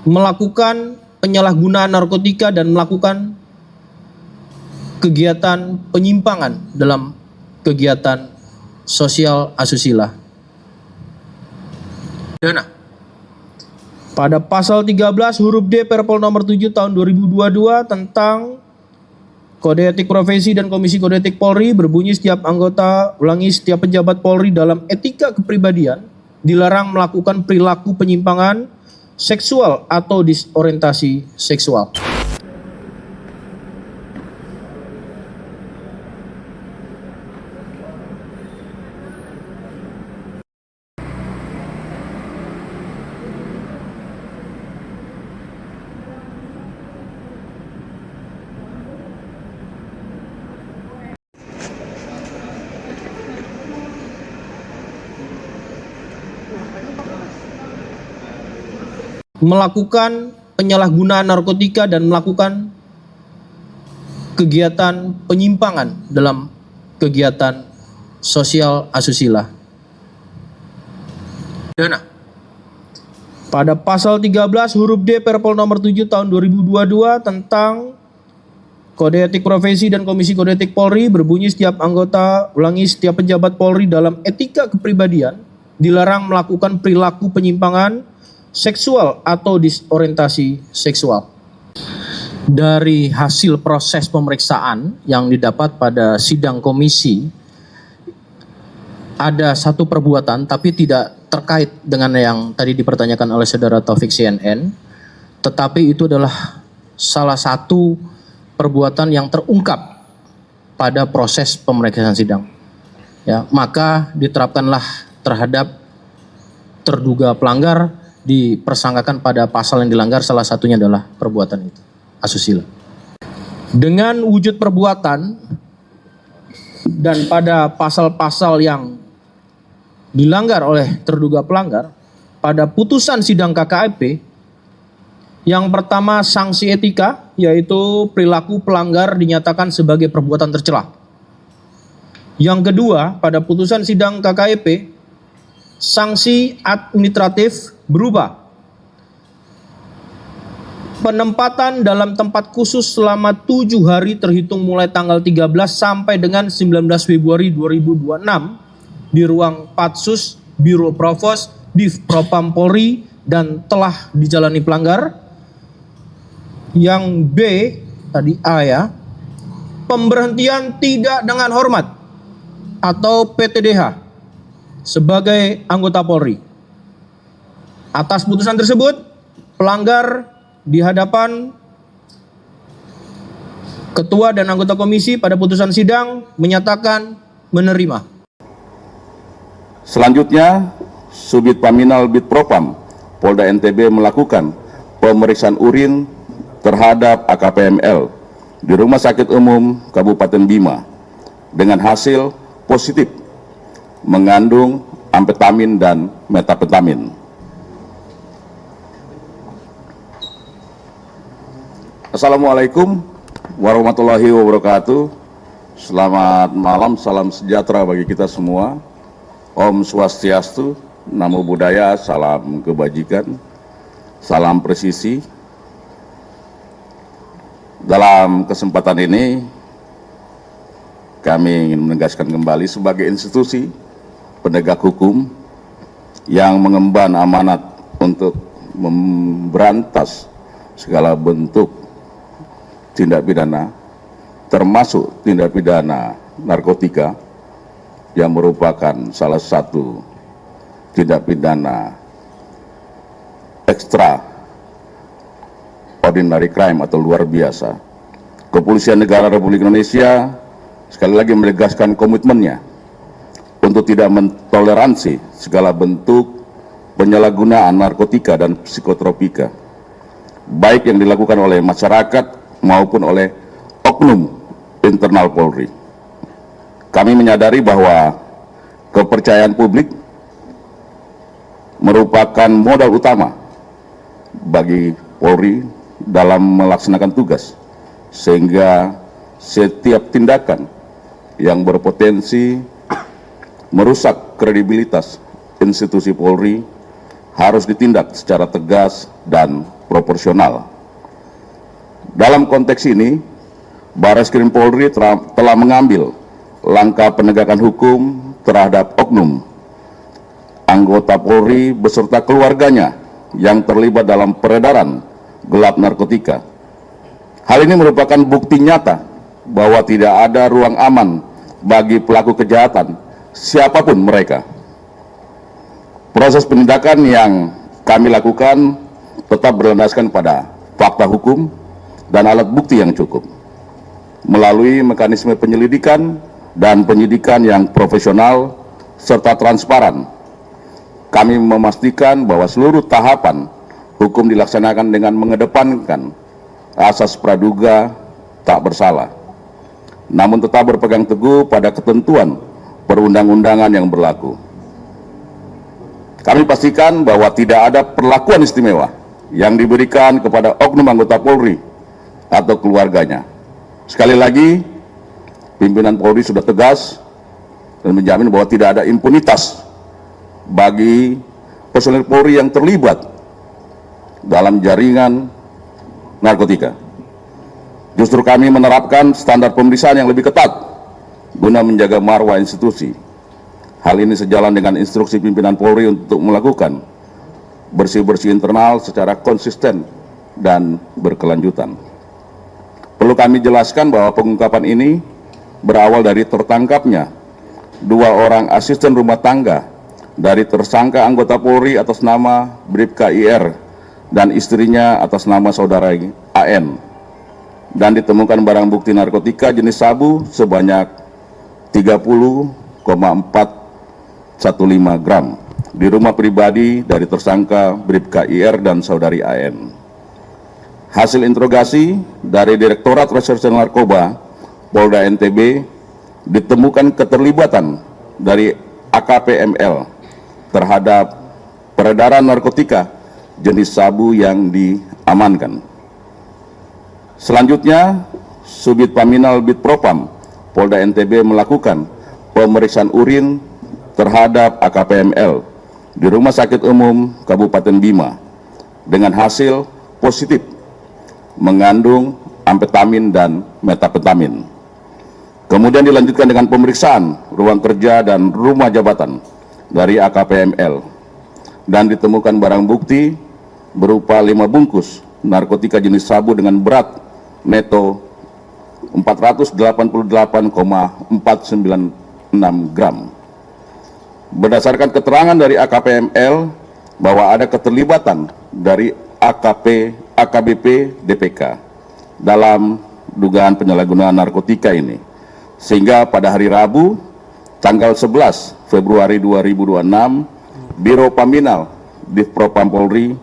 melakukan penyalahgunaan narkotika dan melakukan kegiatan penyimpangan dalam kegiatan sosial asusila. Pada pasal 13 huruf D Perpol nomor 7 tahun 2022 tentang Kode Etik Profesi dan Komisi Kode Etik Polri berbunyi setiap setiap pejabat Polri dalam etika kepribadian dilarang melakukan perilaku penyimpangan seksual atau disorientasi seksual. Melakukan penyalahgunaan narkotika dan melakukan kegiatan penyimpangan dalam kegiatan sosial asusila. Pada pasal 13 huruf D Perpol nomor 7 tahun 2022 tentang Kode Etik Profesi dan Komisi Kode Etik Polri berbunyi setiap pejabat Polri dalam etika kepribadian dilarang melakukan perilaku penyimpangan seksual atau disorientasi seksual. Dari hasil proses pemeriksaan yang didapat pada sidang komisi, ada satu perbuatan tapi tidak terkait dengan yang tadi dipertanyakan oleh saudara Taufik CNN, tetapi itu adalah salah satu perbuatan yang terungkap pada proses pemeriksaan sidang. Ya, maka diterapkanlah terhadap terduga pelanggar dipersangkakan pada pasal yang dilanggar, salah satunya adalah perbuatan itu, asusila. Dengan wujud perbuatan dan pada pasal-pasal yang dilanggar oleh terduga pelanggar, pada putusan sidang KKIP, yang pertama sanksi etika, yaitu perilaku pelanggar dinyatakan sebagai perbuatan tercela. Yang kedua, pada putusan sidang KKIP, sanksi administratif berupa penempatan dalam tempat khusus selama 7 hari terhitung mulai tanggal 13 sampai dengan 19 Februari 2026 di ruang Patsus Biro Provos Div Propam Polri dan telah dijalani pelanggar. Yang B, tadi A ya, pemberhentian tidak dengan hormat atau PTDH sebagai anggota Polri. Atas putusan tersebut, pelanggar di hadapan ketua dan anggota komisi pada putusan sidang menyatakan menerima. Selanjutnya, Subit Paminal Bid Propam Polda NTB melakukan pemeriksaan urin terhadap AKPML di Rumah Sakit Umum Kabupaten Bima dengan hasil positif mengandung amfetamin dan metapentamin. Assalamualaikum warahmatullahi wabarakatuh. Selamat malam, salam sejahtera bagi kita semua. Om Swastiastu, Namo Buddhaya, salam kebajikan, salam presisi. Dalam kesempatan ini, kami ingin menegaskan kembali sebagai institusi penegak hukum yang mengemban amanat untuk memberantas segala bentuk tindak pidana, termasuk tindak pidana narkotika yang merupakan salah satu tindak pidana ekstra ordinary crime atau luar biasa. Kepolisian Negara Republik Indonesia sekali lagi menegaskan komitmennya untuk tidak mentoleransi segala bentuk penyalahgunaan narkotika dan psikotropika, baik yang dilakukan oleh masyarakat maupun oleh oknum internal Polri. Kami menyadari bahwa kepercayaan publik merupakan modal utama bagi Polri dalam melaksanakan tugas, sehingga setiap tindakan yang berpotensi merusak kredibilitas institusi Polri harus ditindak secara tegas dan proporsional. Dalam konteks ini, Barreskrim Polri telah mengambil langkah penegakan hukum terhadap oknum anggota Polri beserta keluarganya yang terlibat dalam peredaran gelap narkotika. Hal ini merupakan bukti nyata bahwa tidak ada ruang aman bagi pelaku kejahatan, siapapun mereka. Proses penindakan yang kami lakukan tetap berlandaskan pada fakta hukum dan alat bukti yang cukup. Melalui mekanisme penyelidikan dan penyidikan yang profesional serta transparan, kami memastikan bahwa seluruh tahapan hukum dilaksanakan dengan mengedepankan asas praduga tak bersalah, namun tetap berpegang teguh pada ketentuan perundang-undangan yang berlaku. Kami pastikan bahwa tidak ada perlakuan istimewa yang diberikan kepada oknum anggota Polri atau keluarganya. Sekali lagi, pimpinan Polri sudah tegas dan menjamin bahwa tidak ada impunitas bagi personel Polri yang terlibat dalam jaringan narkotika. Justru kami menerapkan standar pemeriksaan yang lebih ketat guna menjaga marwah institusi. Hal ini sejalan dengan instruksi pimpinan Polri untuk melakukan bersih-bersih internal secara konsisten dan berkelanjutan. Perlu kami jelaskan bahwa pengungkapan ini berawal dari tertangkapnya 2 orang asisten rumah tangga dari tersangka anggota Polri atas nama Bribka IR dan istrinya atas nama saudara AN, dan ditemukan barang bukti narkotika jenis sabu sebanyak 30,415 gram di rumah pribadi dari tersangka Bribka IR dan saudari AN. Hasil interogasi dari Direktorat Reserse Narkoba Polda NTB ditemukan keterlibatan dari AKP ML terhadap peredaran narkotika jenis sabu yang diamankan. Selanjutnya, Subdit Paminal Bitpropam Polda NTB melakukan pemeriksaan urin terhadap AKP ML di Rumah Sakit Umum Kabupaten Bima dengan hasil positif mengandung amfetamin dan metapetamin. Kemudian dilanjutkan dengan pemeriksaan ruang kerja dan rumah jabatan dari AKP ML dan ditemukan barang bukti berupa 5 bungkus narkotika jenis sabu dengan berat neto 488,496 gram. Berdasarkan keterangan dari AKP ML bahwa ada keterlibatan dari AKBP DPK dalam dugaan penyalahgunaan narkotika ini, sehingga pada hari Rabu tanggal 11 Februari 2026 Biro Paminal Ditpropam Polri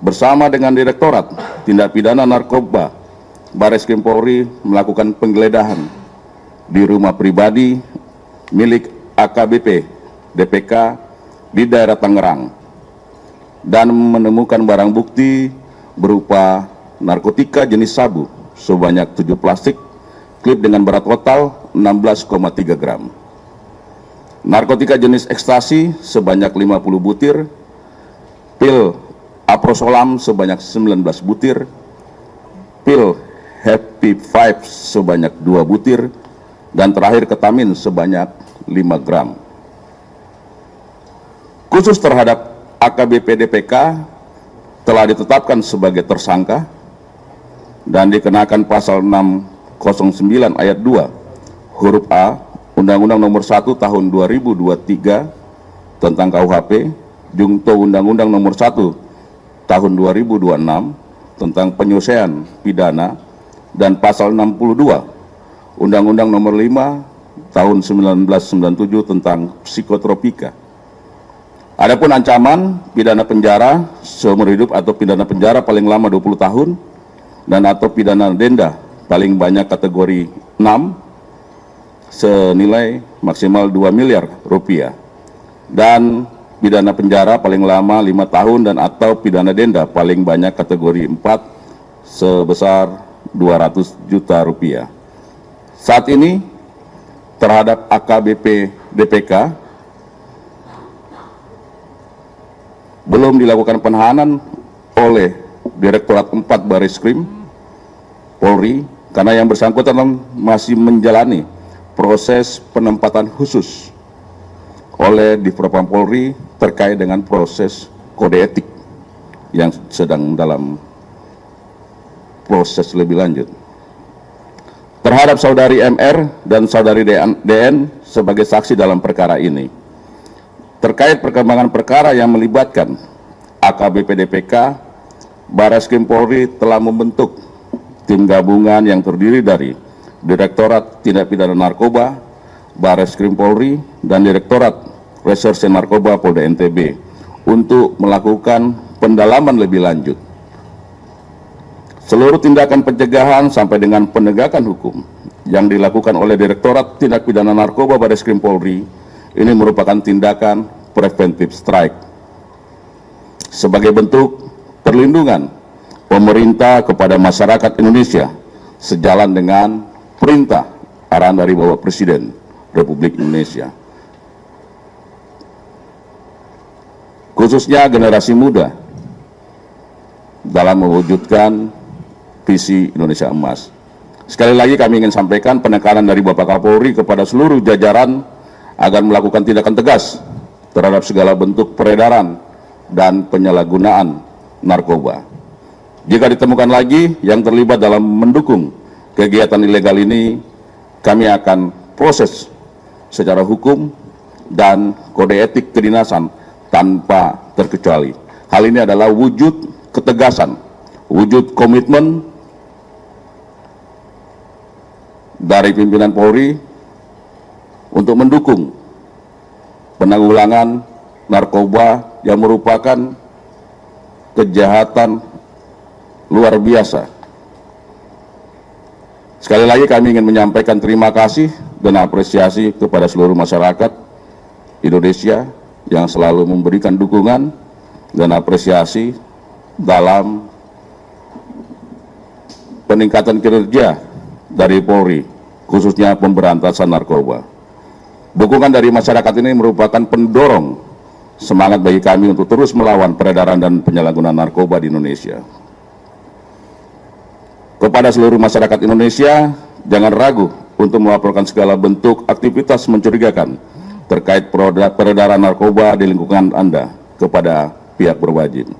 bersama dengan Direktorat Tindak Pidana Narkoba Barreskrim Polri melakukan penggeledahan di rumah pribadi milik AKBP DPK di daerah Tangerang dan menemukan barang bukti berupa narkotika jenis sabu sebanyak 7 plastik klip dengan berat total 16,3 gram. Narkotika jenis ekstasi sebanyak 50 butir, pil aprosolam sebanyak 19 butir, pil Happy Five sebanyak 2 butir, dan terakhir ketamin sebanyak 5 gram. Khusus terhadap AKBP DPK telah ditetapkan sebagai tersangka dan dikenakan pasal 609 ayat 2 huruf A Undang-Undang Nomor 1 Tahun 2023 tentang KUHP, Jungto Undang-Undang Nomor 1 Tahun 2026 tentang penyelesaian pidana, dan pasal 62 Undang-Undang Nomor 5 Tahun 1997 tentang psikotropika. Adapun ancaman pidana penjara seumur hidup atau pidana penjara paling lama 20 tahun dan atau pidana denda paling banyak kategori 6 senilai maksimal 2 miliar rupiah, dan pidana penjara paling lama 5 tahun dan atau pidana denda paling banyak kategori 4 sebesar 200 juta rupiah. Saat ini terhadap AKBP DPK belum dilakukan penahanan oleh Direktorat 4 Bareskrim Polri karena yang bersangkutan masih menjalani proses penempatan khusus oleh Divpropam Polri terkait dengan proses kode etik yang sedang dalam proses lebih lanjut. Terhadap saudari MR dan saudari DN sebagai saksi dalam perkara ini. Terkait perkembangan perkara yang melibatkan AKBP DPK, Bareskrim Polri telah membentuk tim gabungan yang terdiri dari Direktorat Tindak Pidana Narkoba, Bareskrim Polri, dan Direktorat Reserse Narkoba Polda NTB untuk melakukan pendalaman lebih lanjut. Seluruh tindakan pencegahan sampai dengan penegakan hukum yang dilakukan oleh Direktorat Tindak Pidana Narkoba Bareskrim Polri ini merupakan tindakan preventive strike sebagai bentuk perlindungan pemerintah kepada masyarakat Indonesia sejalan dengan perintah arahan dari Bapak Presiden Republik Indonesia. Khususnya generasi muda dalam mewujudkan visi Indonesia Emas. Sekali lagi kami ingin sampaikan penekanan dari Bapak Kapolri kepada seluruh jajaran agar melakukan tindakan tegas terhadap segala bentuk peredaran dan penyalahgunaan narkoba. Jika ditemukan lagi yang terlibat dalam mendukung kegiatan ilegal ini, kami akan proses secara hukum dan kode etik kedinasan tanpa terkecuali. Hal ini adalah wujud ketegasan, wujud komitmen dari pimpinan Polri untuk mendukung penanggulangan narkoba yang merupakan kejahatan luar biasa. Sekali lagi kami ingin menyampaikan terima kasih dan apresiasi kepada seluruh masyarakat Indonesia yang selalu memberikan dukungan dan apresiasi dalam peningkatan kinerja dari Polri, khususnya pemberantasan narkoba. Dukungan dari masyarakat ini merupakan pendorong semangat bagi kami untuk terus melawan peredaran dan penyalahgunaan narkoba di Indonesia. Kepada seluruh masyarakat Indonesia, jangan ragu untuk melaporkan segala bentuk aktivitas mencurigakan terkait peredaran narkoba di lingkungan Anda kepada pihak berwajib.